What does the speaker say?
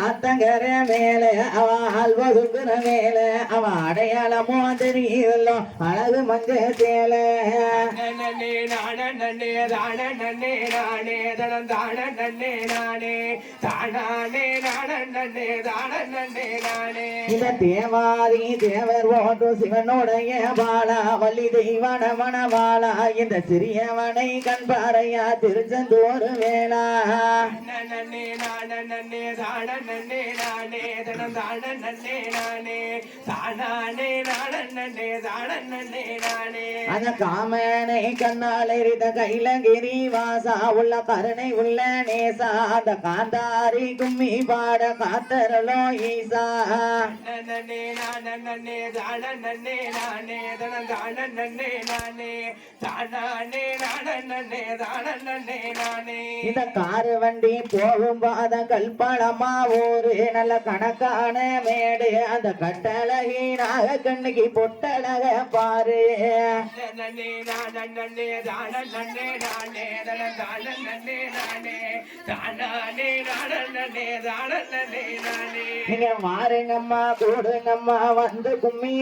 அத்தங்கர மேல அவ அல்வதுங்குற மேல அவ அடையாளமோ தெரியலோ அழகு மஞ்ச சேல நன்னே நானே தானே நன்னே நானே தனம் தான நன்னே நானே தானே நன்னே தான நன்னே நானே இந்த தேவாதி தேவர் ஓட்டு சிவனுடைய பாலா வள்ளி தெய்வான மணவாளா இந்த சிறியவனை கண்பாறையா திருச்செந்தூர் வேளா நன்னே நன்னே தான நன்னே நானே தனம் தான நன்னே நானே தானே நன்னே தான நன்னே நானே அந்த காமனை கண்ணால் எரித கைலகிரி வாசா உள்ள கருணை உள்ள நேசா அந்த காந்தாரி கும்மி பாட காத்தரலோ ஈசா நன்னே நன்னே தான நன்னே நானே தனம் தான நன்னே நானே தானே நன்னே தான நன்னே நானே இந்த காரு வண்டி போகும் பாத கல்பளமா ஊரு நல்ல கணக்கான மேடு அந்த கட்டழகி நாக கண்ணுக்கு பொட்டழக பாரு நன்னே நன்னே தான நன்னே நானே தனம் தான நன்னே நானே தானே நன்னே தான நன்னே நானே நீங்க மாறுங்கம்மா கூடுங்கம்மா வந்து கும்மி